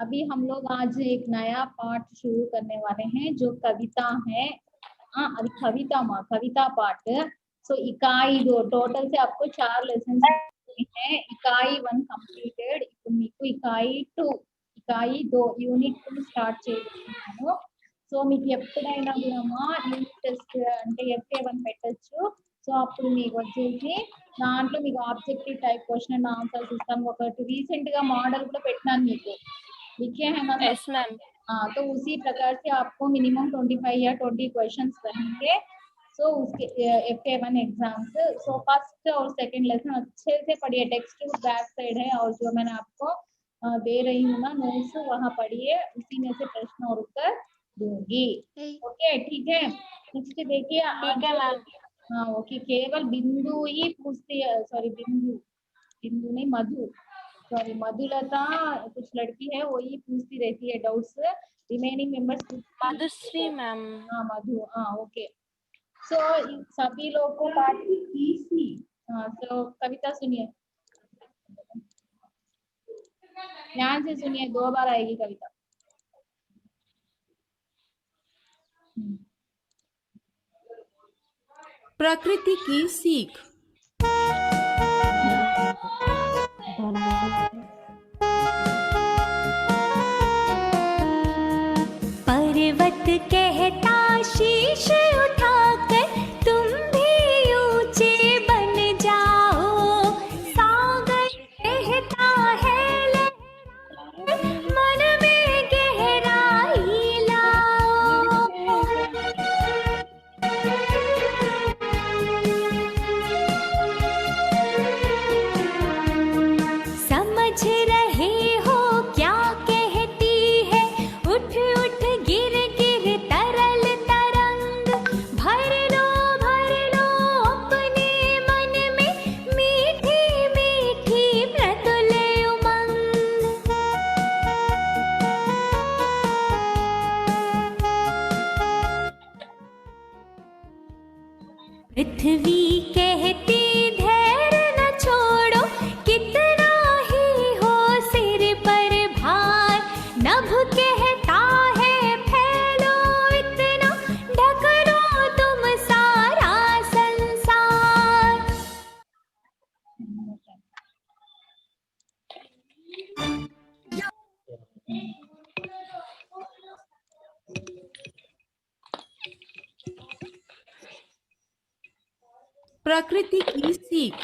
अभी हम लोग आज एक नया पाठ शुरू करने वाले हैं जो कविता है। అది कविता पाठ। सो इकाई दो टोटल से आपको 4 लेसन हैं। इकाई 1 कंप्लीटेड। ఇప్పుడు మీకు ఇకాయి 2 ఇకాయి 2 యూనిట్ 2 స్టార్ట్ చేయబోతున్నాను। సో మీకు ఎప్పుడైనా కూడా యూనిట్ టెస్ట్ అంటే FA1 పెట్టొచ్చు। సో అప్పుడు మీకు వచ్చేసి దాంట్లో మీకు objective type question and answers ఇస్తాను। ఒకటి రీసెంట్ గా మోడల్ కూడా పెట్టినాను మీకు। लिखे हैं ना? Yes ma'am. हाँ, तो उसी प्रकार से आपको मिनिमम 25 या 20 क्वेश्चंस रहेंगे। सो उसके FA1 एग्जाम्स। सो फर्स्ट और सेकंड लेसन अच्छे से पढ़िए। टेक्स्ट बैक साइड है और जो मैंने आपको दे रही हूँ ना नोट्स, वहाँ पढ़िए। उसी में से प्रश्न और उत्तर दूंगी। ओके, ठीक है। नेक्स्ट देखिए ठीक है मैम। हाँ ओके, केवल बिंदु ही पूछती है। सॉरी, बिंदु नहीं, मधु। सॉरी, मधुलता कुछ लड़की है वही पूछती रहती है doubts. Remaining members Madhushree ma'am. हाँ मधु, हाँ ओके। सो सभी लोग को पाठ की। हाँ, तो कविता सुनिए, ध्यान से सुनिए, 2 बार आएगी कविता। प्रकृति की सीख। पर्वत कहता शीश उठाकर तुम भी ऊंचे बन जाओ, सागर कहता है मन में गहराई लाओ। समझ रहे हो क्या कहती है उठ उठ गिर गिर तरल तरंग, भर लो अपने मन में मीठी मीठी प्रतुल उमंग। पृथ्वी कहती धैर्य न छोड़ो, कितना ही हो सिर पर भार, नभ कहता है फैलो इतना, ढक लो तुम सारा संसार। प्रकृति की सीख।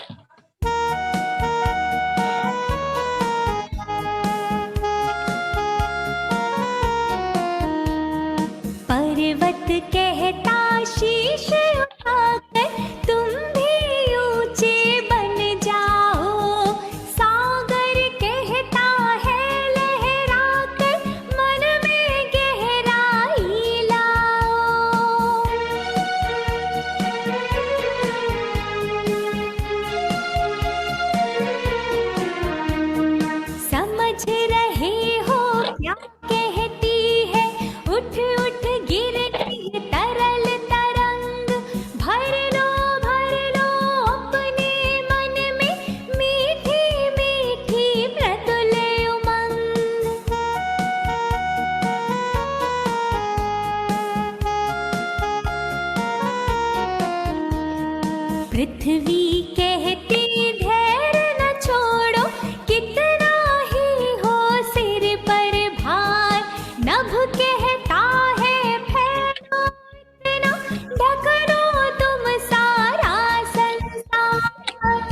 पर्वत कहता शीश उठाकर तुम भी ऊंचे बन जाओ, सागर कहता है लहराकर मन में गहराई लाओ। समझ रहे हो क्या कहती है उठ उठ गिर गिर तरल तरंग, भर लो अपने मन में मीठी मीठी प्रतुल उमंग। पृथ्वी कहती धैर्य न छोड़ो, कितना ही हो सिर पर भार, नभ कहता है फैलो इतना, ढक लो तुम सारा संसार।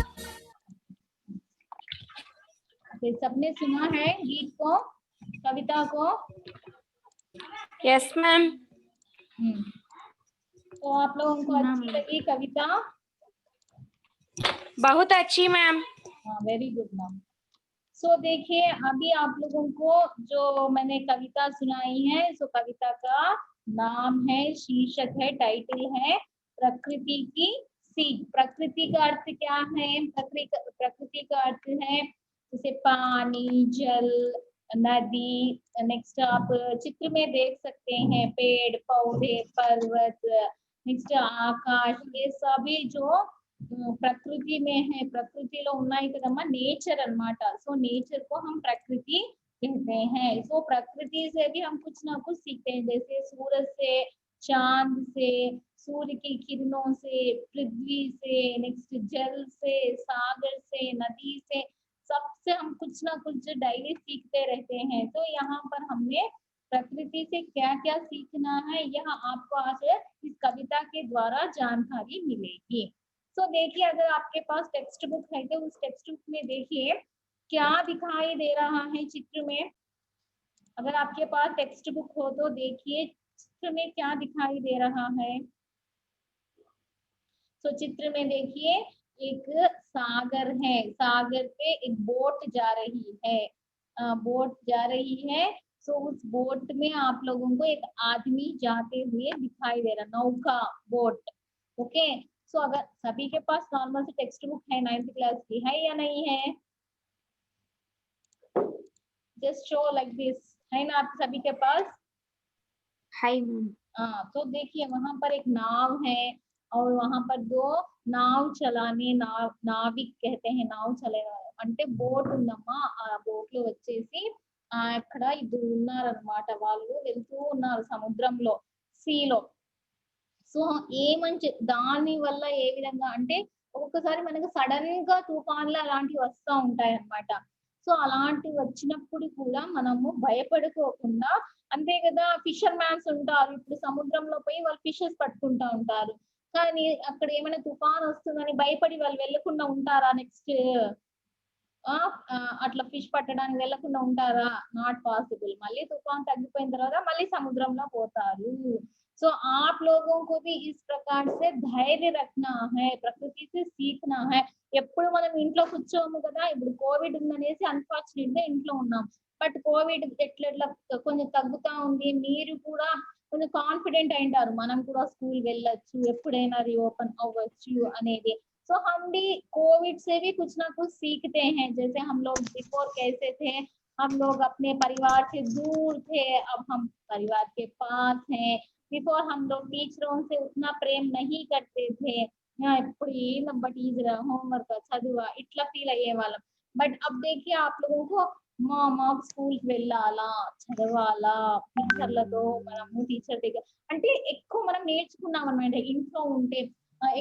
फिर सबने सुना है गीत को, कविता को? Yes ma'am. तो आप लोगों को अच्छी लगी कविता? बहुत अच्छी मैम। हाँ, वेरी गुड मैम। सो देखिए, अभी आप लोगों को जो मैंने कविता सुनाई है, सो कविता का नाम है, शीर्षक है, टाइटल है प्रकृति की सीख। प्रकृति का अर्थ क्या है? प्रकृति का अर्थ है जैसे पानी, जल, नदी। नेक्स्ट आप चित्र में देख सकते हैं पेड़ पौधे, पर्वत, नेक्स्ट आकाश, ये सभी जो ప్రకృతి में है, ప్రకృతిలో ఉన్నాయి కదమ్మా, నేచర్ అన్నమాట। సో నేచర్ को हम प्रकृति कहते हैं। सो प्रकृति से भी हम कुछ ना कुछ सीखते हैं, जैसे सूरज से, चांद से, सूर्य की किरणों से, पृथ्वी से, नेक्स्ट जल से, सागर से, नदी से, सबसे हम कुछ ना कुछ डेली सीखते रहते हैं। तो यहाँ पर हमने प्रकृति से क्या क्या सीखना है, यह आपको आज इस कविता के द्वारा जानकारी मिलेगी। तो देखिए, अगर आपके पास टेक्स्ट बुक है तो उस टेक्स्ट बुक में देखिए क्या दिखाई दे रहा है चित्र में। अगर आपके पास टेक्स्ट बुक हो तो देखिए चित्र में क्या दिखाई दे रहा है। तो चित्र में देखिए एक सागर है, सागर पे एक बोट जा रही है, बोट जा रही है। सो उस बोट में आप लोगों को एक आदमी जाते हुए दिखाई दे रहा, नौका, बोट। ओके, सो अगर सभी के पास नॉर्मल से टेक्स्ट बुक है 9th क्लास की, है या नहीं है? जस्ट शो लाइक दिस, है ना आप सभी के पास? हाय हाँ, तो देखिए वहां पर एक नाव है और वहां पर दो नाव चलाने, नाविक कहते हैं, नाव चले అంటే బోట్ ఉందమ్మా, ఆ బోట్ లో వచ్చేసి అక్కడ ఇద్దరు ఉన్నారన్నమాట, వాళ్ళు వెళ్తూ ఉన్నారు సముద్రంలో, సీలో. సో ఏమని దాని వల్ల ఏ విధంగా అంటే ఒక్కొక్కసారి మనకు సడన్ గా తుఫాన్లు అలాంటివి వస్తూ ఉంటాయి అన్నమాట. సో అలాంటివి వచ్చినప్పుడు కూడా మనము భయపడుకోకుండా, అంతే కదా, ఫిషర్ మ్యాన్స్ ఉంటారు, ఇప్పుడు సముద్రంలో పోయి వాళ్ళు ఫిషెస్ పట్టుకుంటా ఉంటారు, కానీ అక్కడ ఏమైనా తుఫాన్ వస్తుందని భయపడి వాళ్ళు వెళ్ళకుండా ఉంటారా నెక్స్ట్ అట్లా ఫిష్ పట్టడానికి వెళ్ళకుండా ఉంటారా? Not possible. మళ్ళీ తుఫాన్ తగ్గిపోయిన తర్వాత మళ్ళీ సముద్రంలో పోతారు. सो आप लोगों को भी इस प्रकार से धैर्य रखना है, प्रकृति से सीखना है. ఎప్పుడు మనం ఇంట్లో కూర్చోము కదా, ఇప్పుడు కోవిడ్ ఉందనేసి అన్ఫార్చునేట్ గా ఇంట్లో ఉన్నాం, బట్ కోవిడ్ ఎట్లా కొంచెం తగ్గుతా ఉంది, మీరు కూడా కొంచెం కాన్ఫిడెంట్ అయింటారు, మనం కూడా స్కూల్ వెళ్ళొచ్చు, ఎప్పుడైనా రీఓపెన్ అవ్వచ్చు అనేది. तो हम भी कोविड से भी कुछ ना कुछ सीखते हैं, जैसे हम लोग बिफोर कैसे थे, हम लोग अपने परिवार से दूर थे, अब हम परिवार के पास हैं. बिफोर हम लोग टीचरों से उतना प्रेम नहीं करते थे, ఎప్పుడు ఏందబ్బా టీచర్ హోంవర్క్ చదువా ఇట్లా ఫీల్ అయ్యే వాళ్ళం. బట్ अब देखिए आप लोगों को మాకు స్కూల్ కి వెళ్ళాలా, చదవాలా, టీచర్లతో మనము టీచర్ దగ్గర అంటే ఎక్కువ మనం నేర్చుకున్నాం అన్నమాట. ఇంట్లో ఉంటే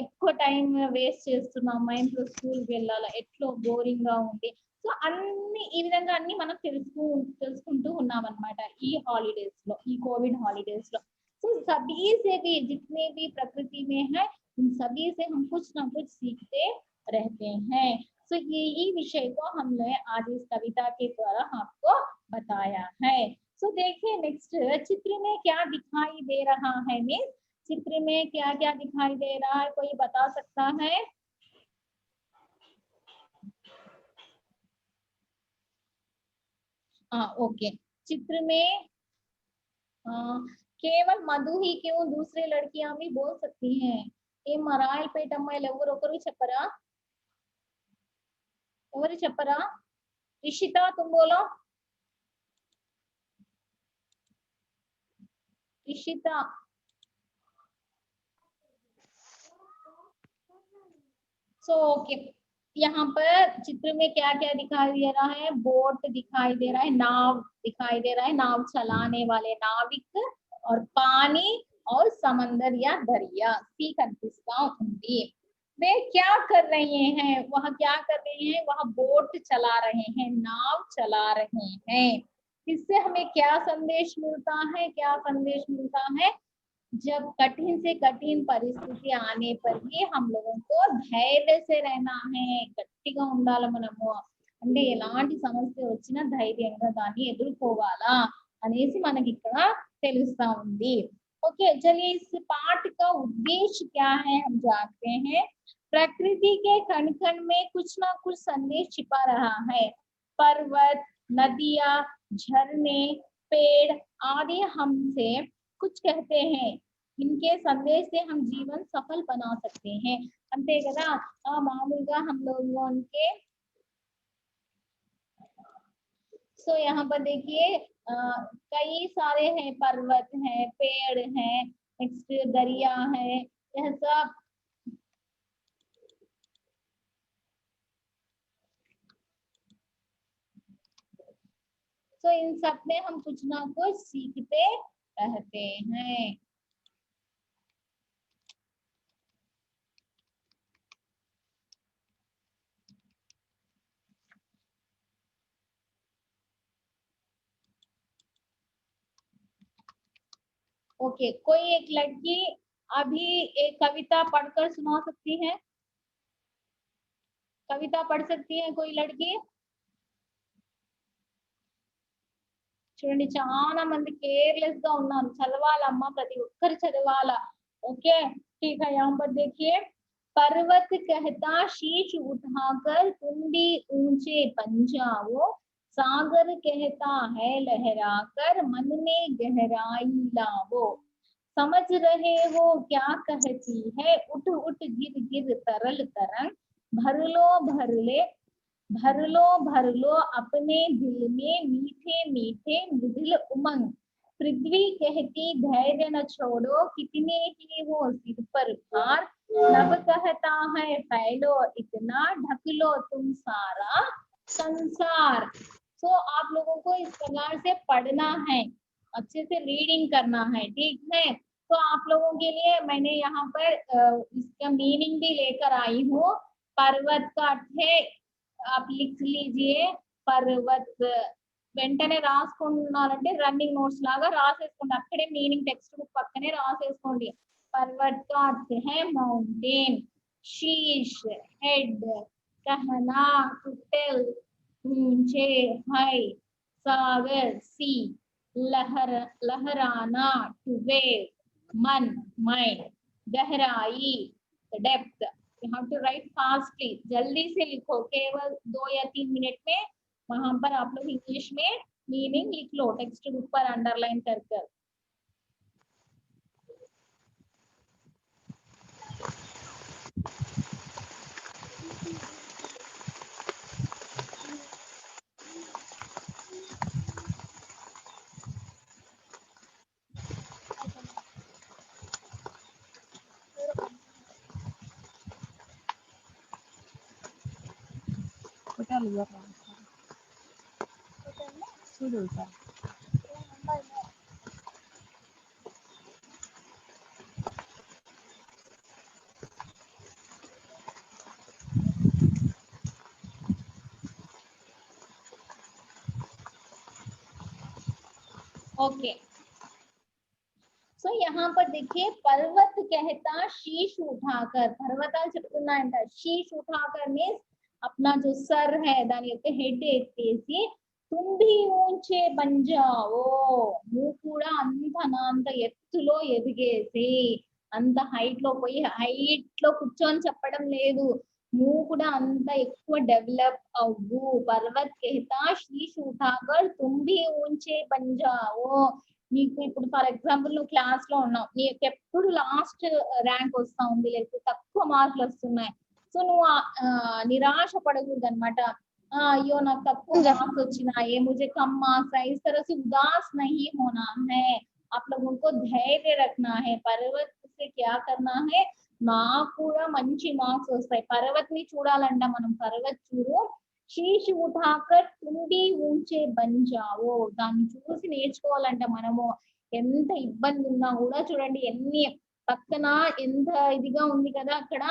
ఎక్కువ టైం వేస్ట్ చేస్తున్నాం, మైండ్ లో స్కూల్ కి వెళ్ళాలా, ఎట్లో బోరింగ్ గా ఉంది. సో అన్ని ఈ విధంగా అన్ని మనం తెలుసుకుంటూ ఉన్నాం అన్నమాట ఈ హాలిడేస్ లో, ఈ కోవిడ్ హాలిడేస్ లో. तो सभी से भी जितने भी प्रकृति में है उन सभी से हम कुछ ना कुछ सीखते रहते हैं. तो यही विषय को हमने आज इस कविता के द्वारा आपको बताया है. सो देखिए नेक्स्ट चित्र में क्या दिखाई दे रहा है, मीन्स चित्र में क्या क्या दिखाई दे रहा है, कोई बता सकता है? ओके, चित्र में కేవల్ మధు ही क्यों, दूसरे लड़कियां भी बोल सकती हैं. ఏ మరాయల్పేట అమ్మాయిలు ఎవరు చెప్పరా? ఎవరు చెప్పరా? రిషిత तुम बोलो. ऋषिता, सो ओके, यहाँ पर चित्र में क्या क्या दिखाई दे रहा है, बोट दिखाई दे रहा है, नाव दिखाई दे रहा है, नाव चलाने वाले नाविक, और पानी और समंदर या दरिया सी कनिपिस्ता ఉంది. वे क्या कर रहे हैं, वह क्या कर रहे हैं, वह बोट चला रहे हैं, नाव चला रहे हैं. इससे हमें क्या संदेश मिलता है, क्या संदेश मिलता है, जब कठिन से कठिन परिस्थिति आने पर भी हम लोगों को धैर्य से रहना है, గట్టిగా ఉండాలి మనము, అంటే ఎలాంటి సమస్య వచ్చినా ధైర్యంగా దాన్ని ఎదుర్కోవాలా అనేసి మనకి ఇక్కడ తెలుస్తా ఉంది. ओके, चलिए इस पाठ का उद्देश्य क्या है हम जानते हैं. प्रकृति के कण कण में कुछ ना कुछ संदेश छिपा रहा है. पर्वत, नदियां, झरने, पेड़ आदि हमसे कुछ कहते हैं, इनके संदेश से हम जीवन सफल बना सकते हैं. अंते कदा मामूలుగా हम लोगों के. सो यहाँ पर देखिए कई सारे हैं, पर्वत हैं, पेड़ हैं, नेक्स्ट दरिया है, यह सब सो इन सब में हम कुछ ना कुछ सीखते रहते हैं। ओके, कोई एक लड़की अभी एक कविता पढ़कर सुना सकती है? कविता पढ़ सकती है कोई लड़की? చూడండి చాలా మంది కేర్लेस గా ఉన్నారు. చదవాలమ్మా, ప్రతి ఒక్కరు చదవాలా. ओके ठीक है, यहाँ पर देखिए, पर्वत कहता शीश उठाकर तुम भी ऊंचे बन जाओ, सागर कहता है लहराकर मन में गहराई लाओ, समझ रहे हो क्या कहती है, उठ उठ गिर गिर तरल तरंग, भर लो अपने दिल में मीठे मीठे मृदुल उमंग, पृथ्वी कहती धैर्य न छोड़ो, कितने ही हो सिर पर भार, नभ कहता है फैलो इतना, ढक लो तुम सारा संसार। तो आप लोगों को इस प्रकार से पढ़ना है, अच्छे से रीडिंग करना है, ठीक है। तो आप लोगों के लिए मैंने यहाँ पर इसका मीनिंग भी लेकर आई हूँ। पर्वत का अर्थ है, आप लिख लीजिए, पर्वत వెంటనే రాసుకున్నారంటే రన్నింగ్ నోట్స్ లాగా రాసేసుకోండి, అక్కడే మీనింగ్ టెక్స్ట్ బుక్ పక్కనే రాసేసుకోండి। पर्वत का अर्थ है माउंटेन, शीश हेड, कहना टू टेल, ऊंचे हाई, सागर सी, लहराना टू वेव, मन माइंड, गहराई depth. You have to write fastly, जल्दी से लिखो, केवल 2 या 3 मिनट में। वहां पर आप लोग इंग्लिश में मीनिंग लिख लो, टेक्स्ट बुक पर अंडरलाइन कर कर। ओके, सो यहाँ पर देखिए, पर्वत कहता शीश उठाकर, पर्वताలు చెప్తున్నాయంట, शीश उठाकर मीन्स अपना जो सर है దాని యొక్క హెడ్ ఎత్తేసి, तुम भी ऊंचे बन जाओ, నువ్వు కూడా అంత ఎత్తులో ఎదిగేసి, అంత హైట్ లో పోయి హైట్ లో కూర్చొని చెప్పడం లేదు, నువ్వు కూడా అంత ఎక్కువ డెవలప్ అవ్వు। पर्वत कहता शीश उठाकर तुम भी ऊंचे बन जाओ। నీకు ఇప్పుడు ఫర్ ఎగ్జాంపుల్ నువ్వు క్లాస్ లో ఉన్నావు, నీకు ఎప్పుడు లాస్ట్ ర్యాంక్ వస్తా ఉంది, లేకపోతే తక్కువ మార్కులు వస్తున్నాయి, సో నువ్వు నిరాశ పడకూడదు అనమాట। అయ్యో నాకు తక్కువ మార్క్స్ వచ్చినాయి, मुझे कम मार्क्स आए, इस तरह से उदास नहीं होना है, आप लोगों को धैर्य रखना है। पर्वत से क्या करना है, నాకు కూడా మంచి మార్క్స్ వస్తాయి, పర్వత్ ని చూడాలంట మనం, పర్వత్ చూడు, शीश उठाकर तुम भी ऊंचे बन जाओ, దాన్ని చూసి నేర్చుకోవాలంట మనము। ఎంత ఇబ్బంది ఉన్నా కూడా చూడండి, ఎన్ని పక్కన ఎంత ఇదిగా ఉంది కదా అక్కడ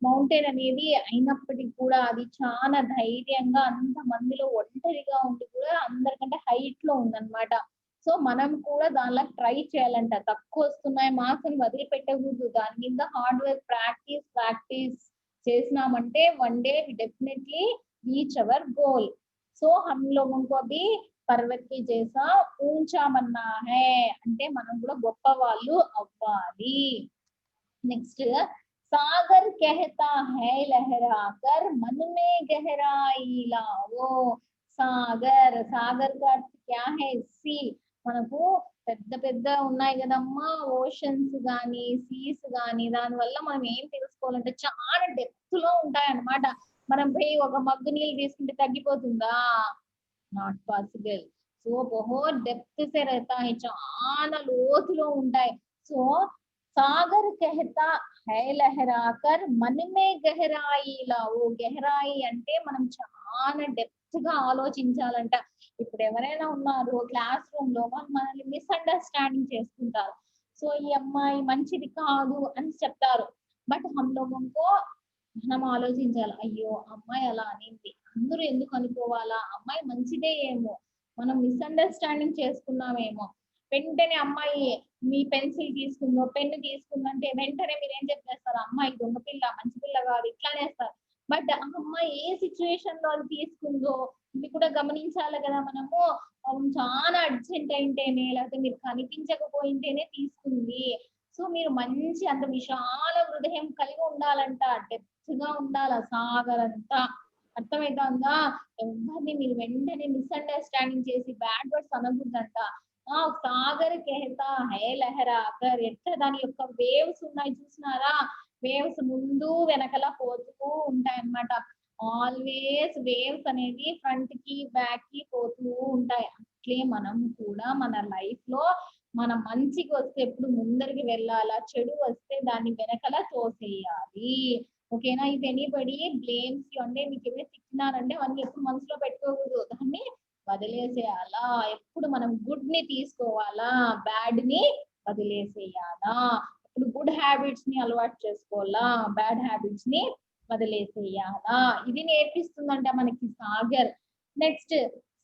మౌంటైన్ అనేది, అయినప్పటికీ కూడా అది చాలా ధైర్యంగా అంత మందిలో ఒంటరిగా ఉండి కూడా అందరికంటే హైట్ లో ఉందన్నమాట। సో మనం కూడా దానిలో ట్రై చేయాలంట, తక్కువ వస్తున్నాయి మార్క్స్ అని వదిలిపెట్టకూడదు, దాని మీద హార్డ్ వర్క్ ప్రాక్టీస్ చేసినామంటే one day definitely reach our goal. So हम लोगों को अभी पर्वत के जैसा ऊंचा बनना है, అంటే మనం కూడా గొప్ప వాళ్ళు అవ్వాలి। నెక్స్ట్, सागर कहता है लहराकर मन में गहराई लाओ, सागर, सागर का अर्थ क्या है, सी, మనకు పెద్ద పెద్ద ఉన్నాయి కదమ్మా ఓషన్స్ గానీ సీస్ గానీ, దాని వల్ల మనం ఏం తెలుసుకోవాలంటే చాలా డెప్త్ లో ఉంటాయి అన్నమాట। మనం పోయి ఒక మగ్గు నీళ్ళు తీసుకుంటే తగ్గిపోతుందా, నాట్ పాసిబుల్। సో बहुत डेप्थ से रहता है, చాలా లోతులో ఉంటాయి। సో सागर कहता है लहराकर मन में गहराई लाओ, गहराई అంటే మనం చాలా డెప్త్ గా ఆలోచించాలంట। ఇప్పుడు ఎవరైనా ఉన్నారు క్లాస్ రూమ్ లో వాళ్ళు మనల్ని మిస్అండర్స్టాండింగ్ చేసుకుంటారు. సో ఈ అమ్మాయి మంచిది కాదు అని చెప్తారు. బట్ హమ్ లోగోంకో మనం ఆలోచించాలి, అయ్యో అమ్మాయి అలా అనింది, అందరూ ఎందుకు అనుకోవాలా, అమ్మాయి మంచిదే ఏమో, మనం మిస్అండర్స్టాండింగ్ చేసుకున్నామేమో. వెంటనే అమ్మాయి మీ పెన్సిల్ తీసుకుందో పెన్ను తీసుకుందంటే వెంటనే మీరు ఏం చెప్పేస్తారు, అమ్మాయి దొంగ పిల్ల మంచి పిల్ల కాదు ఇట్లానేస్తారు. బట్ ఆ అమ్మాయి ఏ సిచ్యువేషన్ లో అది తీసుకుందో ఇది కూడా గమనించాలి కదా మనము. చాలా అర్జెంట్ అయింటేనే లేకపోతే మీరు కనిపించకపోయింటేనే తీసుకుంది. సో మీరు మంచి అంత విశాల హృదయం కలిగి ఉండాలంట, డెప్త్ గా ఉండాలి సాగర్ అంతా. అర్థమవుతుందా? ఎవరిని మీరు వెంటనే మిస్అండర్స్టాండింగ్ చేసి బ్యాడ్ వర్డ్స్ అనకూడదంట. సాగర్ కెహతా హై లహరా అగర్, ఎట్లా దాని యొక్క వేవ్స్ ఉన్నాయి చూసినారా, వేవ్స్ ముందు వెనకలా పోతూ ఉంటాయి అన్నమాట. ఆల్వేస్ వేవ్స్ అనేది ఫ్రంట్ కి బ్యాక్ కి పోతూ ఉంటాయి. అట్లే మనం కూడా మన లైఫ్ లో మన మంచికి వస్తే ఎప్పుడు ముందరికి వెళ్ళాలా, చెడు వస్తే దాన్ని వెనకలా తోసేయాలి. ఓకేనా? ఇది ఎనీబడి బ్లేమ్స్ యూ అంటే మీకు ఏమైనా తిట్టినారంటే అవన్నీ ఎప్పుడు మనసులో పెట్టుకోకూడదు, దాన్ని వదిలేసేయాలా. ఎప్పుడు మనం గుడ్ ని తీసుకోవాలా, బ్యాడ్ ని వదిలేసేయాలా. ఇప్పుడు గుడ్ హ్యాబిట్స్ ని అలవాటు చేసుకోవాలా, బ్యాడ్ హ్యాబిట్స్ ని వదిలేసేయాలా. ఇది నేర్పిస్తుందంట మనకి సాగర్. నెక్స్ట్,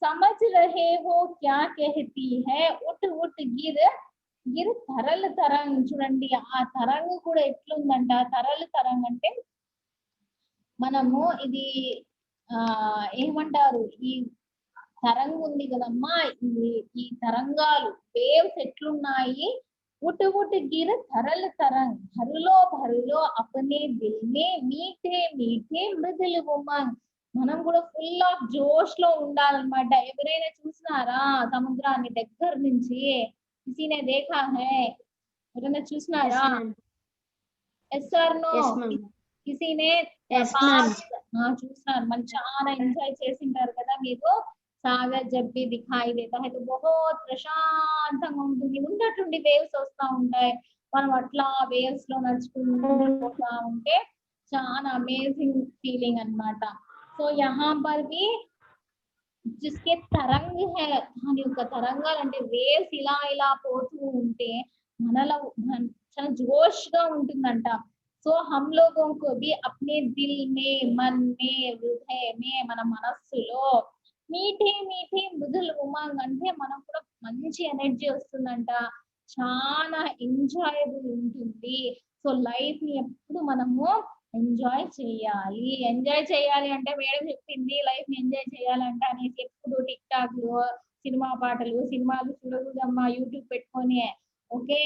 సమझ रहे हो क्या कहती है उठ उठ गिर గిర్ తరల్ తరంగ్. చూడండి ఆ తరంగ్ కూడా ఎట్లుందంట, తరల్ తరంగ్ అంటే మనము ఇది ఏమంటారు, ఈ తరంగ్ ఉంది కదమ్మా, ఈ తరంగాలు వేవ్స్ ఎట్లున్నాయి, उठ उठ गिर तरल तरंग भरलो भरलो अपने दिल में मीठे मीठे मृदुल उमंग. మనం కూడా ఫుల్ ఆఫ్ జోష్ లో ఉండాలన్నమాట. ఎవరైనా చూసినారా సముద్రాన్ని దగ్గర నుంచి? కిసీనే దేఖా హై? ఎవరైనా చూసినారా? Yes or no? కిసీనే చూసినారు, మనం చాలా ఎంజాయ్ చేసింటారు కదా మీరు. సాగర్ జబ్ భీ దిఖాయి దేతా హై తో బహుత్ ప్రశాంతంగా ఉంటుంది. ఉన్నట్టుండి వేవ్స్ వస్తా ఉంటాయి, మనం అట్లా వేవ్స్ లో నడుచుకుంటూ పోతా ఉంటే చాలా అమేజింగ్ ఫీలింగ్ అన్నమాట. సో యహా పర్ భీ जिसके तरंग है, దాని యొక్క తరంగాలు అంటే వేవ్స్ ఇలా ఇలా పోతూ ఉంటే మనలో చాలా జోష్ గా ఉంటుందంట. సో హమ్ లోగోं को भी अपने दिल में मन में हृदय में మన మనస్సులో మీఠే మీఠే మృదుల్ ఉమంగ్ అంటే మనకు కూడా మంచి ఎనర్జీ వస్తుందంట, చాలా ఎంజాయబుల్ ఉంటుంది. సో లైఫ్ ని ఎప్పుడు మనము ఎంజాయ్ చేయాలి. ఎంజాయ్ చేయాలి అంటే మేడం చెప్పింది లైఫ్ ని ఎంజాయ్ చేయాలంట అనేసి ఎప్పుడు టిక్ టాక్లు సినిమా పాటలు సినిమాలు చూడకూడదమ్మా యూట్యూబ్ పెట్టుకొని. ఓకే,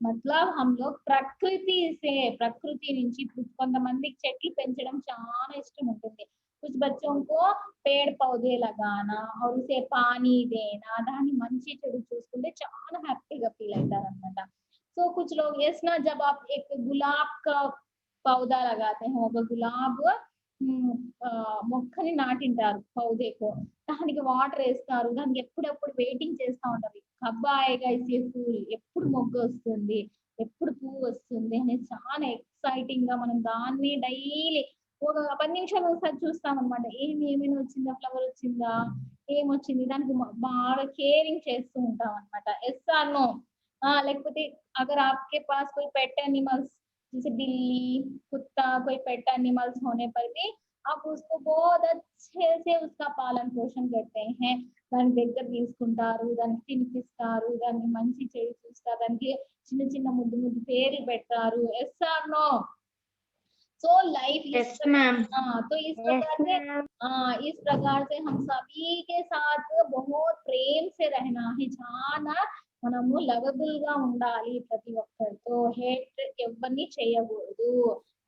మతలబ్ హమ్ లోగ్ ప్రకృతి నుంచి కొంతమందికి చెట్లు పెంచడం చాలా ఇష్టం ఉంటుంది. कुछ बच्चों को पेड़ पौधे लगाना और उसे पानी देना, దాన్ని మంచి చెడు చూసుకుంటే చాలా హ్యాపీగా ఫీల్ అవుతారు అన్నమాట. సో कुछ लोग यस ना, जब आप एक गुलाब का पौधा लगाते हैं, ఒక గులాబ్ మొక్కని నాటింటారు పౌదేకో, దానికి వాటర్ వేస్తారు, దానికి ఎప్పుడెప్పుడు వెయిటింగ్ చేస్తూ ఉంటారు, కబ్బాయిగా ఇసే పూల్, ఎప్పుడు మొగ్గ వస్తుంది ఎప్పుడు పువ్వు వస్తుంది అనేది చాలా ఎక్సైటింగ్ గా మనం దాన్ని డైలీ ఒక 10 నిమిషాలు ఒకసారి చూస్తాం అనమాట. ఏమైనా వచ్చిందా, ఫ్లవర్ వచ్చిందా, ఏమొచ్చింది, దానికి బాగా కేరింగ్ చేస్తూ ఉంటాం అనమాట. Yes or no? లేకపోతే అగర్ आपके पास कोई पेट एनिमल्स जैसे बिल्ली कुत्ता कोई पेट एनिमल्स होने पर भी आप उसको बहुत अच्छे से उसका पालन पोषण करते हैं. దాని దగ్గర తీసుకుంటారు, దానికి తినిపిస్తారు, దాన్ని మంచి చెడు చూస్తారు, దానికి చిన్న చిన్న ముద్దు ముద్దు పేర్లు పెడతారు. Yes or no? तो लाइफ तो इस प्रकार से हम सभी के साथ बहुत प्रेम से रहना है. చాలా మనము లవబుల్ గా ఉండాలి ప్రతి ఒక్కరితో, హేట్ ఎవరిని చేయకూడదు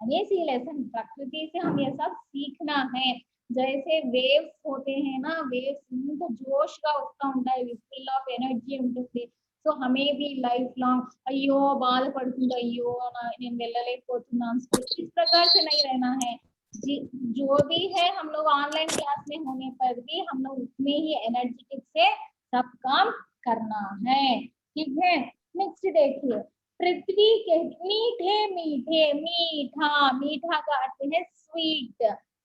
అనేసి లెసన్. ప్రకృతి से हम ये सब सीखना है. जैसे वेव्स होते हैं ना, वेव्स ఇంత జోష్ గా వస్తూ ఉంటాయి, ఫుల్ ఆఫ్ ఎనర్జీ ఉంటుంది. సో हमें भी लाइफ लॉन्ग అయ్యో బాధపడుతుంది, అయ్యో నేను వెళ్ళలేకపోతున్నాను, इस प्रकार से नहीं रहना है. जो भी है हम लोग ऑनलाइन क्लास में होने पर भी हम लोग उतने ही एनर्जेटिक से सब काम करना है. ठीक है? नेक्स्ट देखिए, पृथ्वी के मीठे मीठे, मीठा मीठा का अर्थ है स्वीट.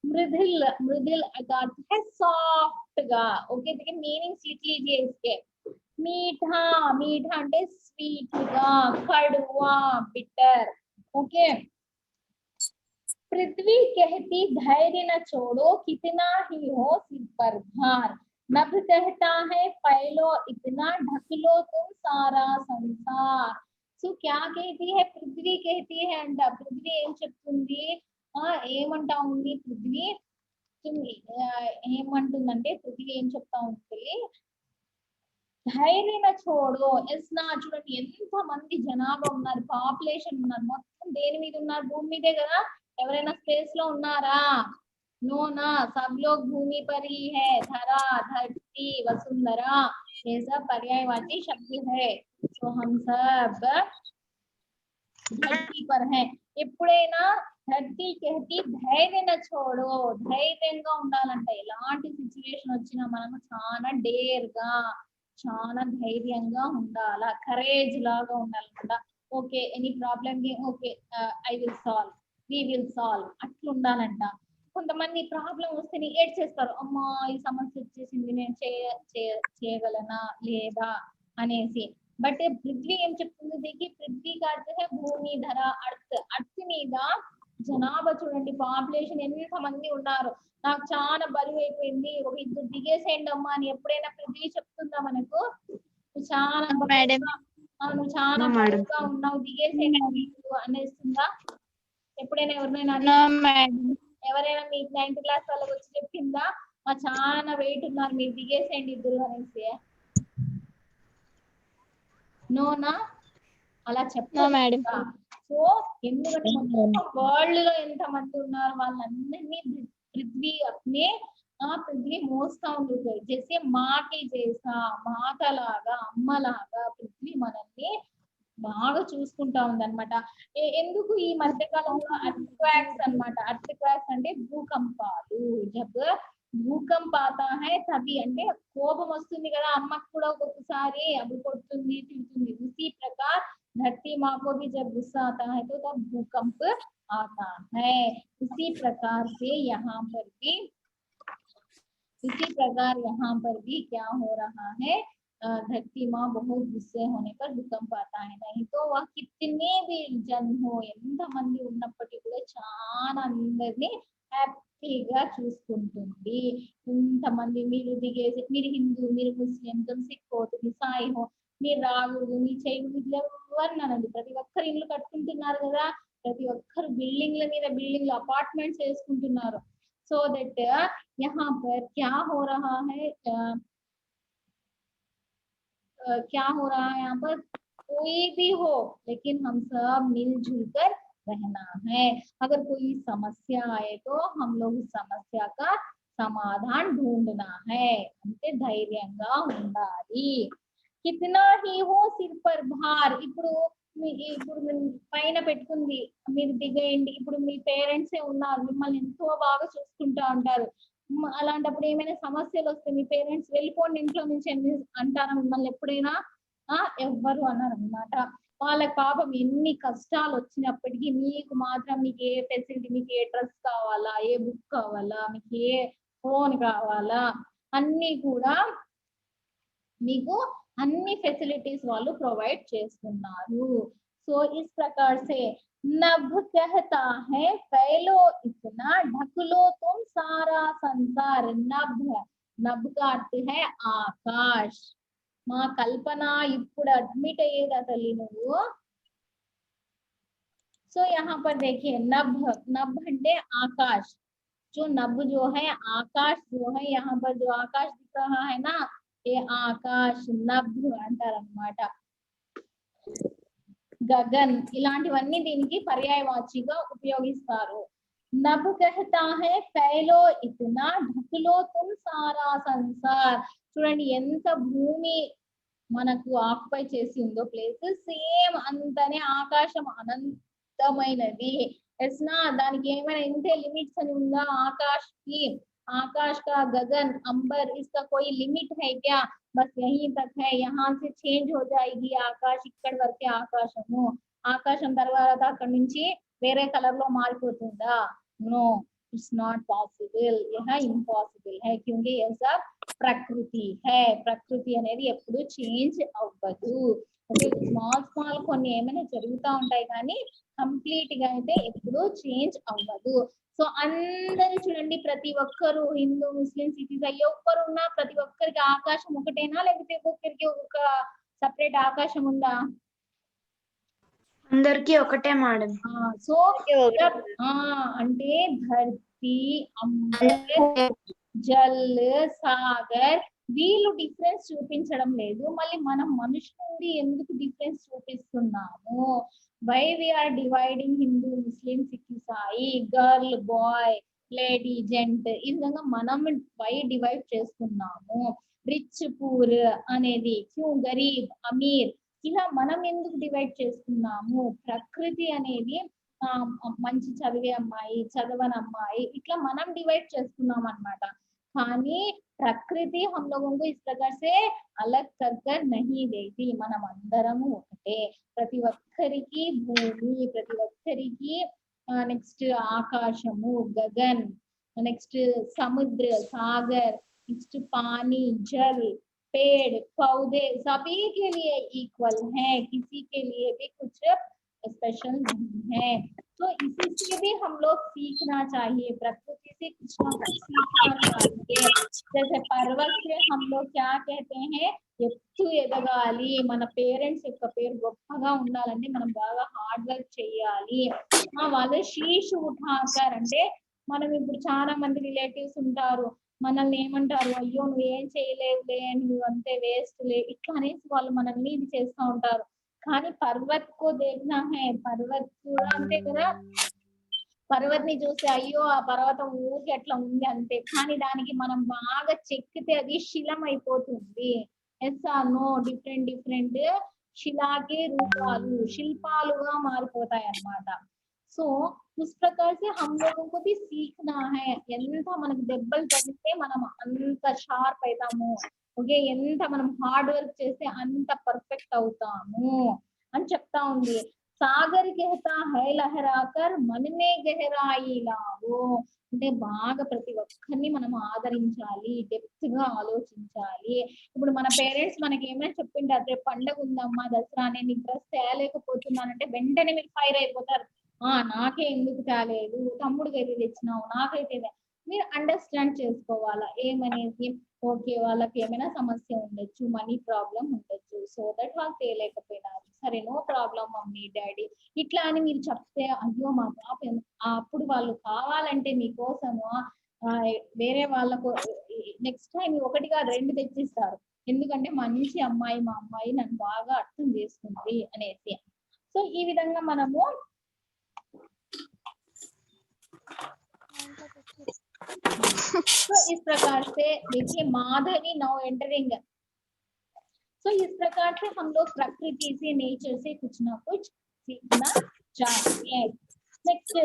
मृदुल, मृदुल का अर्थ है सॉफ्ट गा. ओके, देखिए मीनिंग्स लिख लीजिए इसके. मीठा, मीठा అంటే स्वीट गा, कड़वा बिटर. ओके. पृथ्वी कहती धैर्य न छोड़ो कितना ही हो सिर पर भार. नभ कहता है फैलो इतना ढक लो तुम सारा संसार. సో क्या कहती है पृथ्वी कहती है అంట. పృథ్వీ ఏం చెప్తుంది? ఏమంటా ఉంది పృథ్వీ? ఏమంటుందంటే పృథ్వీ ఏం చెప్తా ఉంది? ధైర్యం చోడో. ఎస్ నా చూడండి ఎంత మంది జనాభా ఉన్నారు, పాపులేషన్ ఉన్నారు, మొత్తం దేని మీద ఉన్నారు? భూమి మీదే కదా. ఎవరైనా స్పేస్ లో ఉన్నారా? नो ना, सब लोग भूमि पर ही है. धरा, धरती, वसुंधरा ये सब पर्यायवाची शब्द है. तो हम सब धरती पर है. ఎప్పుడైనా ధర్తీ कहती ధైర్యం न छोड़ो, ధైర్యంగా ఉండాలంట. ఎలాంటి సిచ్యువేషన్ వచ్చినా మనం చాలా డేర్ గా, చాలా ధైర్యంగా ఉండాలా, కరేజ్ లాగా ఉండాలన్నమాట. Okay, any problem okay I will solve, we will solve అట్లా ఉండాలంట. కొంతమంది ప్రాబ్లం వస్తే ఏడ్ చేస్తారు, అమ్మా ఈ సమస్య వచ్చేసింది నేను చేయగలనా లేదా అనేసి. బట్ పృథ్వీ ఏం చెప్తుంది? దిగి పృథ్వీ కాదు భూమి, ధర, అర్త్. అర్త్ మీద జనాభా చూడండి, పాపులేషన్ ఎంత మంది ఉన్నారు. నాకు చాలా బరువు అయిపోయింది, ఒక ఇద్దరు దిగేసేయండి అమ్మా అని ఎప్పుడైనా పృథ్వీ చెప్తుందా మనకు? చాలా నువ్వు చాలా బరువుగా ఉన్నావు దిగేసేయండి అనేస్తుందా ఎప్పుడైనా? ఎవరైనా మీకు 9th క్లాస్ వాళ్ళకి వచ్చి చెప్పిందా మా చాలా వెయిట్ ఉన్నారు మీరు దిగేసేయండి ఇద్దరు అనేసి? నోనా, అలా చెప్తారు. సో ఎందుకంటే మొత్తం వరల్డ్ లో ఎంత మంది ఉన్నారు వాళ్ళందరినీ పృథ్వీ అప్నే పృథ్వీ మోస్తా ఉంటుంది. చేసే మాకి చేసా మాతలాగా అమ్మలాగా పృథ్వీ మనల్ని బాగా చూసుకుంటా ఉందన్నమాట. ఎందుకు ఈ మధ్యకాలంలో అర్త్ క్వాక్స్ అన్నమాట. అర్త్ క్వాక్స్ అంటే భూకంపాలు. జబ్ భూకంప ఆతా హై తబి అంటే కోపం వస్తుంది కదా అమ్మకు కూడా ఒక్కొక్కసారి, అప్పుడు కొడుతుంది తిడుతుంది. ఉసి ప్రకార్ धरती माँ को भी जब गुस्सा आता है तो तब भूकंप आता है. उसी प्रकार से यहाँ पर भी, इसी प्रकार यहाँ पर भी क्या हो रहा है? धरती माँ बहुत गुस्से होने पर भूकंप आता है. नहीं तो वह कितने भी जन हो, ఎంత మంది ఉన్నప్పటికీ కూడా చాలా అందరినీ హ్యాపీగా చూసుకుంటుంది. ఇంతమంది మీరు దిగేసి, మీరు హిందూ, మీరు ముస్లిం, तुम सिख हो, तुम ईसाई हो, మీరు రాకూడదు, మీరు చేయకూడదు ఎవరిని అనండి. ప్రతి ఒక్కరు ఇల్లు కట్టుకుంటున్నారు కదా, ప్రతి ఒక్కరు బిల్డింగ్ల మీద బిల్డింగ్లు అపార్ట్మెంట్స్ వేసుకుంటున్నారు. సో దట్ यहाँ पर क्या हो रहा है? क्या हो रहा है यहाँ पर? कोई भी हो लेकिन हम सब मिलजुल कर रहना है. अगर कोई समस्या आए तो हम लोग उस समस्या का समाधान ढूंढना है. అంటే ధైర్యంగా ఉండాలి. कितना ही हो सिर पर भार. ఇప్పుడు పైన పెట్టుకుంది మీరు దిగేయండి. ఇప్పుడు మీ పేరెంట్సే ఉన్నారు, మిమ్మల్ని ఎంతో బాగా చూసుకుంటా ఉంటారు. అలాంటప్పుడు ఏమైనా సమస్యలు వస్తే మీ పేరెంట్స్ వెళ్ళిపోండి ఇంట్లో నుంచి అంటారా మిమ్మల్ని ఎప్పుడైనా? ఎవ్వరు అన్నారు అనమాట. వాళ్ళకి పాపం ఎన్ని కష్టాలు వచ్చినప్పటికీ మీకు మాత్రం, మీకు ఏ ఫెసిలిటీ, మీకు ఏ డ్రెస్ కావాలా, ఏ బుక్ కావాలా, మీకు ఏ ఫోన్ కావాలా, అన్ని కూడా మీకు అన్ని ఫెసిలిటీస్ వాళ్ళు ప్రొవైడ్ చేస్తున్నారు. సో इस प्रकार से नभ कहता है फैलो इतना ढक लो तुम सारा संसार. नभ, नभ का अर्थ है आकाश. మా కల్పన ఇప్పుడు అడ్మిట్ అయ్యేదా తల్లి నువ్వు? సో यहाँ पर देखिए नभ, नभ అంటే आकाश. जो नभ जो है आकाश जो है, यहाँ पर जो आकाश दिख रहा है ना, ये आकाश नभ అంటారన్నమాట. గగన్ ఇలాంటివన్నీ దీనికి పర్యాయవాచిగా ఉపయోగిస్తారు. नभ कहता है फैलो इतना ढक लो तुम सारा संसार. చూడండి ఎంత భూమి మనకు ఆక్యుపై చేసి ఉందో ప్లేస్, సేమ్ అంతనే ఆకాశం అనంతమైనది. ఎస్నా దానికి ఏమైనా ఇంతే లిమిట్స్ అని ఉందా ఆకాశ్ కి? आकाश का गगन अंबर इसका कोई लिमिट है क्या? बस यहीं तक है, यहाँ से चेंज हो जाएगी ఆకాశ్. ఇక్కడ వరకే ఆకాశము. ఆకాశం తర్వాత అక్కడ నుంచి వేరే కలర్ లో మారిపోతుందా? నో. इट्स नॉट पॉसिबल, यह ఇంపాసిబుల్ है क्योंकि ये सब ప్రకృతి है, ప్రకృతి అనేది ఎప్పుడు చేంజ్ అవ్వదు. ఓకే, స్మాల్ కొన్ని ఏమైనా జరుగుతూ ఉంటాయి కానీ కంప్లీట్ గా అయితే ఎప్పుడు చేంజ్ అవ్వదు. సో అందరూ చూడండి, ప్రతి ఒక్కరు హిందూ ముస్లిం సిటీస్ ఒక్కరు ఉన్నా ప్రతి ఒక్కరికి ఆకాశం ఒకటేనా, లేకపోతే ఒక్కొక్కరికి ఒక సపరేట్ ఆకాశం ఉందా? అందరికి ఒకటే మేడం. సో అంటే ధర్తి, అంబర్, జల్, సాగర్ వీళ్ళు డిఫరెన్స్ చూపించడం లేదు. మళ్ళీ మనం మనిషి నుండి ఎందుకు డిఫరెన్స్ చూపిస్తున్నాము? Why we are dividing Hindu Muslim Sikh ఇసాయి, గర్ల్ బాయ్, లేడీ జెంట్, ఈ విధంగా మనం వై డివైడ్ చేస్తున్నాము? రిచ్ పూర్ అనేది, క్యూ గరీబ్ అమీర్, ఇలా మనం ఎందుకు డివైడ్ చేస్తున్నాము? ప్రకృతి అనేది మంచి చదివే అమ్మాయి, చదవని అమ్మాయి, ఇట్లా మనం డివైడ్ చేస్తున్నాం అన్నమాట. కానీ ప్రకృతి हम लोगों को इस प्रकार से अलग कर नहीं देती. మనం అందరము ఒకటే. ప్రతి ఒక్కరికి భూమి, ప్రతి ఒక్కరికి నెక్స్ట్ ఆకాశము, గగన్, నెక్స్ట్ సముద్ర, సాగర్, నెక్స్ట్ पानी, जल, पेड़ पौधे सभी के लिए इक्वल है, किसी के लिए भी कुछ स्पेशल नहीं है. तो इसी से भी हम लोग सीखना चाहिए, प्रकृति से कुछ ना कुछ सीखना चाहिए. जैसे पर्वत से हम लोग क्या कहते हैं, ఎత్తు ఎదగాలి, మన పేరెంట్స్ యొక్క పేరు గొప్పగా ఉండాలంటే మనం బాగా హార్డ్ వర్క్ చేయాలి. వాళ్ళు శీష్ ఉఠాకర్ అంటే, మనం ఇప్పుడు చాలా మంది రిలేటివ్స్ ఉంటారు, మనల్ని ఏమంటారు, అయ్యో నువ్వు ఏం చేయలేవులే, నువ్వు అంతే వేస్ట్ లే, ఇట్లా అనేసి వాళ్ళు మనల్ని ఇది చేస్తూ ఉంటారు. కానీ పర్వత్ కో దేఖ్నా హై, పర్వత్ కూడా అంతే కదా, పర్వత్ ని చూస్తే అయ్యో ఆ పర్వతం ఊరికి అట్లా ఉంది అంతే, కానీ దానికి మనం బాగా చెక్కితే అది శిలం అయిపోతుంది. Yes or no? Different different శిలాకి రూపాలు, శిల్పాలుగా మారిపోతాయి అన్నమాట. సో उस प्रकार से हम लोगों को भी सीखना है. ఎంత మనకు దెబ్బలు తగిలితే మనం అంత షార్ప్ అవుతాము, ఓకే, ఎంత మనం హార్డ్ వర్క్ చేస్తే అంత పర్ఫెక్ట్ అవుతాము అని చెప్తా ఉంది. సాగర్ कहता है लहराकर मन में गहराई लाओ. అంటే బాగా ప్రతి ఒక్కరిని మనం ఆదరించాలి, డెప్త్ గా ఆలోచించాలి. ఇప్పుడు మన పేరెంట్స్ మనకి ఏమైనా చెప్పింటారు, రేపు పండుగ ఉందమ్మా దసరా, నేను ఈ డ్రెస్ తేలేకపోతున్నానంటే వెంటనే మీరు ఫైర్ అయిపోతారు. నాకే ఎందుకు తేలేదు, తమ్ముడికి అయితే తెచ్చినావు, నాకైతే మీరు అండర్స్టాండ్ చేసుకోవాలా ఏమనేసి. ఓకే, వాళ్ళకి ఏమైనా సమస్య ఉండొచ్చు, మనీ ప్రాబ్లం ఉండొచ్చు, సో దట్ వాళ్ళు తేలేకపోయినారు, సరే నో ప్రాబ్లం మమ్మీ డాడీ ఇట్లా అని మీరు చెప్తే, అయ్యో మా పాప అప్పుడు వాళ్ళు కావాలంటే మీకోసము వేరే వాళ్ళకు నెక్స్ట్ టైం ఒకటిగా రెండు తెచ్చిస్తారు, ఎందుకంటే మంచి అమ్మాయి, మా అమ్మాయి నన్ను బాగా అర్థం చేసుకుంది అనేసి. సో ఈ విధంగా మనము तो इस प्रकार से देखिए माधवी नाउ एंटरिंग. तो इस प्रकार से हम लोग प्रकृति से, नेचर से कुछ ना कुछ सीखना चाहिए. नेक्स्ट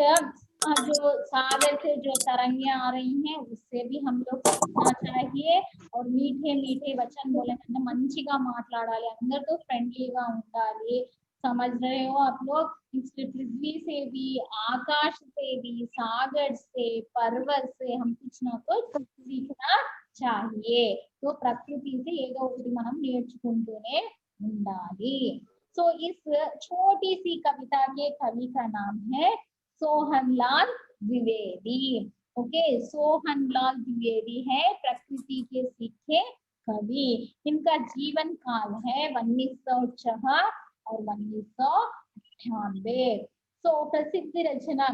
जो सागर से जो तरंगे आ रही हैं उससे भी हम लोग सीखना चाहिए. और मीठे मीठे वचन बोले, మంచిగా మాట్లాడాలి, అందరితో ఫ్రెండ్లీగా ఉండాలి. समझ रहे हो आप लोग? पृथ्वी से भी, आकाश से भी, सागर से, पर्वत से हम कुछ ना कुछ सीखना चाहिए. तो प्रकृति से ఏదో ఒకటి మనం నేర్చుకుంటూనే ఉండాలి. सो इस छोटी सी कविता के कवि का नाम है सोहनलाल द्विवेदी. ओके, सोहनलाल द्विवेदी है प्रकृति के सीखे कवि. इनका जीवन काल है 1906 और 1998. सो प्रसिद्ध रचना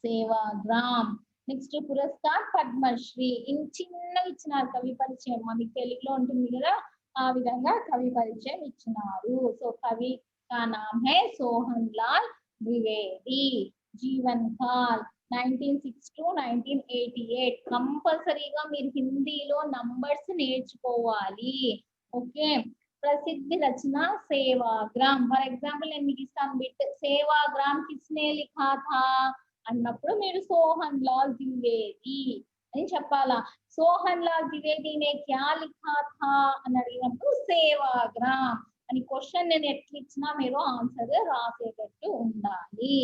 సేవాగ్రామ్, నెక్స్ట్ పురస్కార్ పద్మశ్రీ. చిన్న ఇచ్చినారు కవి పరిచయం, మనకి తెలుగులో ఉంటుంది కదా ఆ విధంగా కవి పరిచయం ఇచ్చినారు. సో కవి కా నామ్ హై సోహన్లాల్ ద్వివేది. జీవన్ కాల్ 1906 to 1988. కంపల్సరీగా మీరు హిందీలో నంబర్స్ నేర్చుకోవాలి. ఓకే, प्रसिद्ध रचना सेवाग्राम. फॉर एग्जांपल నేను మీకు ఇస్తాను బిట్, సేవాగ్రామ్ किसने लिखा था అన్నప్పుడు మీరు సోహన్లాల్ ద్వివేది అని చెప్పాలా. సోహన్లాల్ ద్వివేది ने क्या लिखा था అని అడిగినప్పుడు సేవాగ్రామ్ అని క్వశ్చన్ నేను ఎట్లా ఇచ్చినా మీరు ఆన్సర్ రాసేటట్టు ఉండాలి.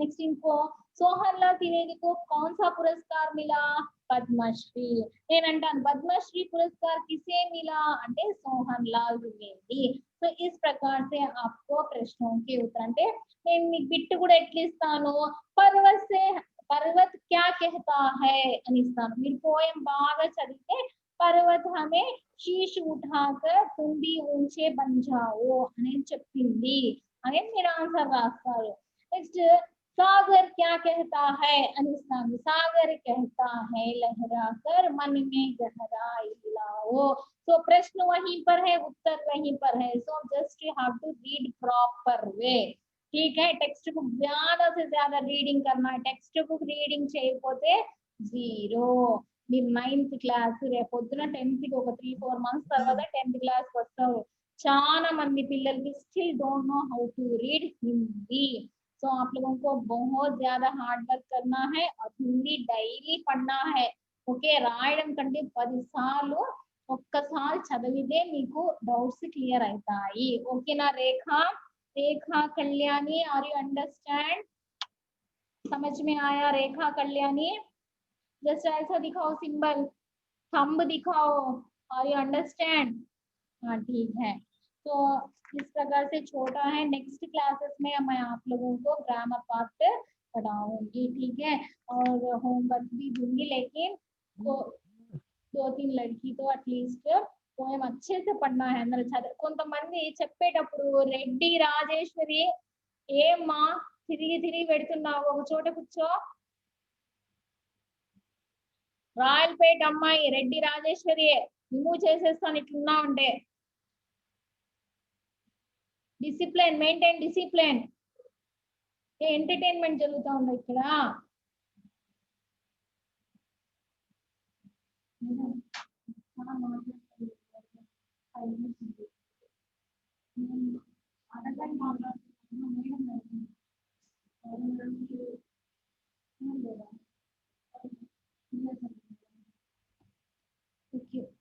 नेक्स्ट इनको सोहनलाल त्रिवेदी को कौन सा पुरस्कार मिला? पद्मश्री। నేనంటాను पद्मश्री पुरस्कार किसे मिला అంటే सोहनलाल त्रिवेदी। तो इस प्रकार से आपको प्रश्नों के उत्तर అంటే నేను మీకు బిట్ కూడా ఎట్లా ఇస్తాను, पर्वत से पर्वत क्या कहता है అని ఇస్తాను। మీరు పోయం బాగా చదివితే पर्वत हमें शीश उठाकर तुम भी ऊंचे बन जाओ అని చెప్పింది అని మీరు ఆన్సర్ రాస్తారు। नेक्स्ट सागर क्या कहता है अनुष्ठान, सागर कहता है लहरा कर मन में गहराई लाओ। तो प्रश्न वहीं पर है, उत्तर वहीं पर है। So just you have to read proper way. ठीक है, टेक्स्ट बुक ज्यादा से ज्यादा रीडिंग करना है। टेक्स्ट बुक रीडिंग చేయకపోతే జీరో। మీరు 9th క్లాస్ రేపొద్దున 10th కి ఒక 3-4 మంత్స్ తర్వాత 10th క్లాస్ వస్తారు। చాలా మంది పిల్లలకి still don't know how to read Hindi. तो आप लोगों को बहुत ज्यादा हार्ड वर्क करना है और हिंदी డైలీ పढ़ना है। ఓకే, రాయడం కంటే 10 సార్లు ఒక్కసారి చదివితే మీకు డౌట్స్ క్లియర్ అవుతాయి। ఓకేనా रेखा? रेखा कल्याणी, आर यू अंडरस्टैंड? समझ में आया रेखा कल्याणी? जस्ट ऐसा दिखाओ सिंबल, थंब दिखाओ, आर यू अंडरस्टैंड? हाँ ठीक है। तो इस प्रकार से छोटा है। नेक्स्ट क्लासेस में मैं आप लोगों को ग्रामर पार्ट पढ़ाऊंगी। ठीक है, और होमवर्क भी दूंगी, लेकिन तो 2-3 लड़की तो एटलीस्ट पोएम अच्छे से पढ़ना है। అందరూ కొంతమంది చెప్పేటప్పుడు రెడ్డి రాజేశ్వరి ఏమ్మా తిరిగి తిరిగి పెడుతున్నావు, ఒక చోట కూర్చో। రాయల్పేట అమ్మాయి రెడ్డి రాజేశ్వరి రిమూవ్ చేసేస్తాను ఇట్లున్నా ఉంటే। Discipline maintain, discipline. ఎంటర్టైన్మెంట్ జరుగుతా ఉంది ఇక్కడ।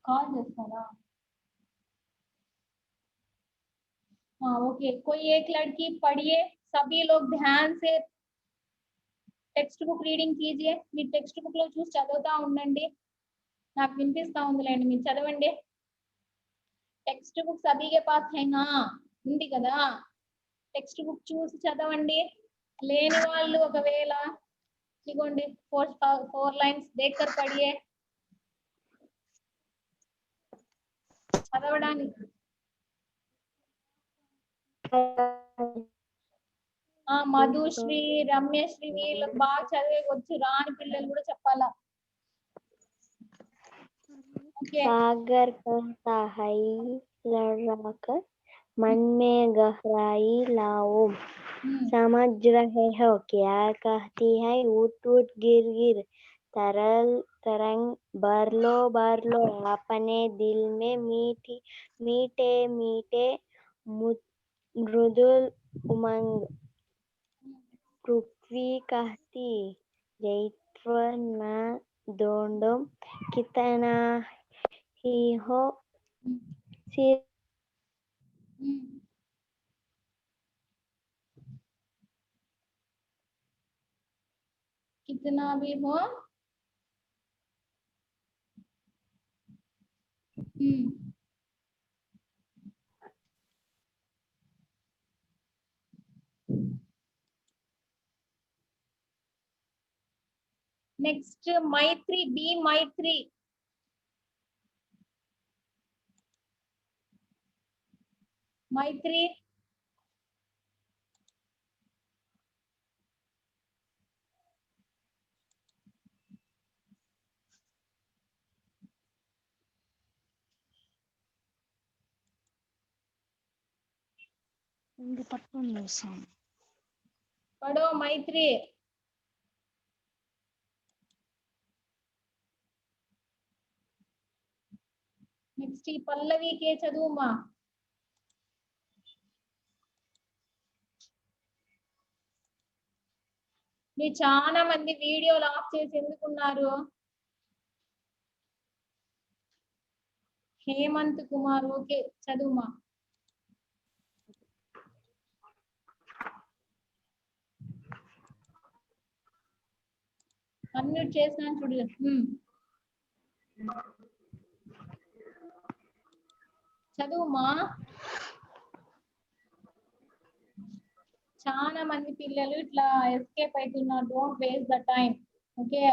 కాల్ చేస్తారా? हाँ ओके, कोई एक लड़की पढ़िए, सभी लोग ध्यान से టెక్స్ట్ బుక్ రీడింగ్ कीजिए। మీరు టెక్స్ట్ బుక్ లో చూసి చదువుతా ఉండండి, నాకు వినిపిస్తా ఉందిలేండి, మీరు చదవండి। టెక్స్ట్ బుక్ సభీ के पास है ना? ఉంది కదా, టెక్స్ట్ బుక్ చూసి చదవండి। లేని వాళ్ళు ఒకవేళ ఇగోండి 4 లైన్స్ देखकर पढ़िए। చదవడానికి మధుశ్రీ, రమ్యశ్రీ వీళ్ళకి బాగా చదివేకొచ్చు, రాని పిల్లలు కూడా చెప్పాలా। सागर कहता है लड़ाकर मन में गहराई लाओ। समझ रहे हो क्या कहती है? उठ उठ गिर गिर तरल तरंग भर लो अपने दिल में मीठी मीठे मीठे मृदुल उमंग। पृथ्वी कहती जैत्व न ढूंढो कितना ही हो सिर कितना भी हो। नेक्स्ट मैत्री, बी मैत्री। मैत्री पढ़ो मैत्री। నెక్స్ట్ ఈ పల్లవికే చదువుమా। మీరు చాలా మంది వీడియోలు ఆఫ్ చేసి ఎందుకున్నారు? హేమంత్ కుమార్ ఓకే చదువుమా। అన్మ్యూట్ చేసినాను చూడు. చదువుమా. చాలా మంది పిల్లలు ఇట్లా ఎస్కేప్ అవుతున్నారు. Don't waste the time. Okay,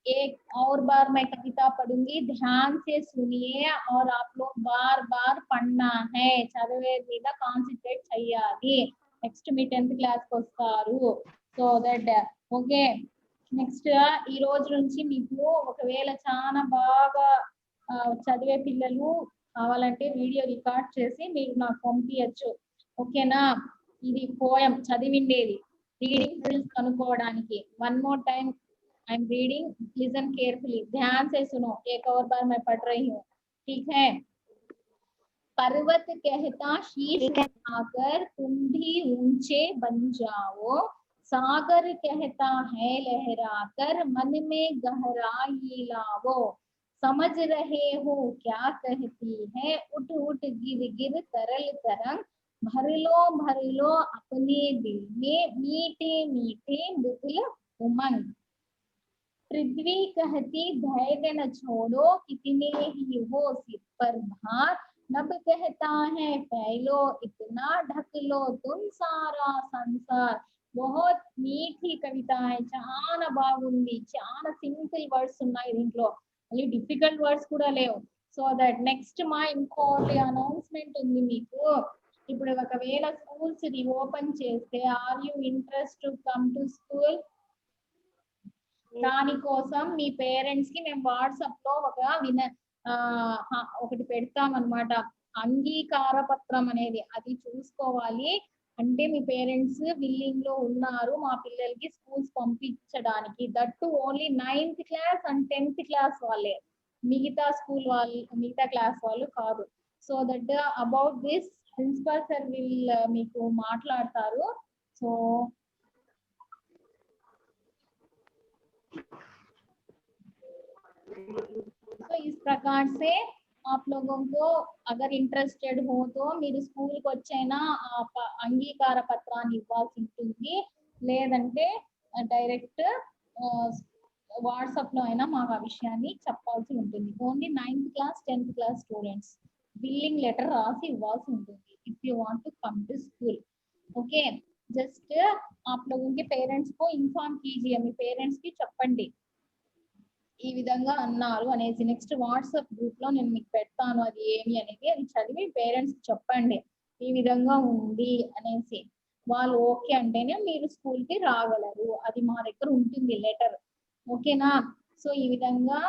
एक और बार मैं कविता पढ़ूंगी, ध्यान से सुनिए और आप लोग बार बार पढ़ना है. చదివే మీద కాన్సంట్రేట్ చేయాలి. నెక్స్ట్ మీ 10th క్లాస్ కి వస్తారు. So that okay. నెక్స్ట్ ఈ రోజు నుంచి మీకు ఒకవేళ చాలా బాగా చదివే పిల్లలు కావాలంటే వీడియో రికార్డ్ చేసి మీరు నాకు పంపించచ్చు. ఓకేనా? ఇది పోయం చదివిండేది రీడింగ్ స్కిల్స్ కనుక్కోవడానికి. One more time I am reading, listen carefully, ध्यान से सुनो. एक और बार मैं पढ़ रही हूँ, ठीक है? पर्वत कहता शीश आकर तुम भी ऊंचे बन जाओ, सागर कहता है लहराकर मन में गहराई लाओ, समझ रहे हो क्या कहती है उठ उठ गिर गिर तरल तरंग, भर लो अपने दिल में मीठे मीठे मृदुल उमंग. पृथ्वी कहती धैर्य न छोड़ो कितने ही हो सिर पर भार, नभ कहता है फैलो इतना ढक लो तुम सारा संसार. बहुत मीठी कविता है, చాలా బాగుంది. చాలా సింపుల్ వర్డ్స్ ఉన్నాయి దీంట్లో, మళ్ళీ డిఫికల్ట్ వర్డ్స్ కూడా లేవు. సో దట్ నెక్స్ట్ మా ఇంకోటి అనౌన్స్మెంట్ ఉంది మీకు. ఇప్పుడు ఒకవేళ స్కూల్స్ రీఓపెన్ చేస్తే are you interest to come to school? దానికోసం మీ పేరెంట్స్ కి మేము వాట్సాప్ లో ఒకటి పెడతామన్నమాట, అంగీకార పత్రం అనేది. అది చూసుకోవాలి. అంటే మీ పేరెంట్స్ విల్లింగ్ లో ఉన్నారు మా పిల్లలకి స్కూల్స్ పంపించడానికి. That only 9th class and 10th class వాళ్ళే, మిగతా స్కూల్ వాళ్ళు, మిగతా క్లాస్ వాళ్ళు కాదు. So that about this principle sir will మీకు మాట్లాడతారు. సో इस प्रकार से आप लोगों को अगर इंटरेस्टेड हो तो మీరు స్కూల్ కి వచ్చైనా అంగీకార పత్రాన్ని ఇవ్వాల్సి ఉంటుంది. లేదంటే డైరెక్ట్ వాట్సాప్ లో అయినా మాకు ఆ విషయాన్ని చెప్పాల్సి ఉంటుంది. Only 9th class 10th class students billing letter రాసి ఇవ్వాల్సి ఉంటుంది if you want to come to school. Okay, just आप लोगों के पेरेंट्स को इन्फॉर्म कीजिए. మీ పేరెంట్స్ కి చెప్పండి ఈ విధంగా అన్నారు అనేసి. నెక్స్ట్ వాట్సాప్ గ్రూప్ లో నేను మీకు పెడతాను అది ఏమి అనేది. అది చదివి పేరెంట్స్ చెప్పండి ఈ విధంగా ఉంది అనేసి. వాళ్ళు ఓకే అంటేనే మీరు స్కూల్ కి రాగలరు. అది మా దగ్గర ఉంటుంది లెటర్. ఓకేనా? సో ఈ విధంగా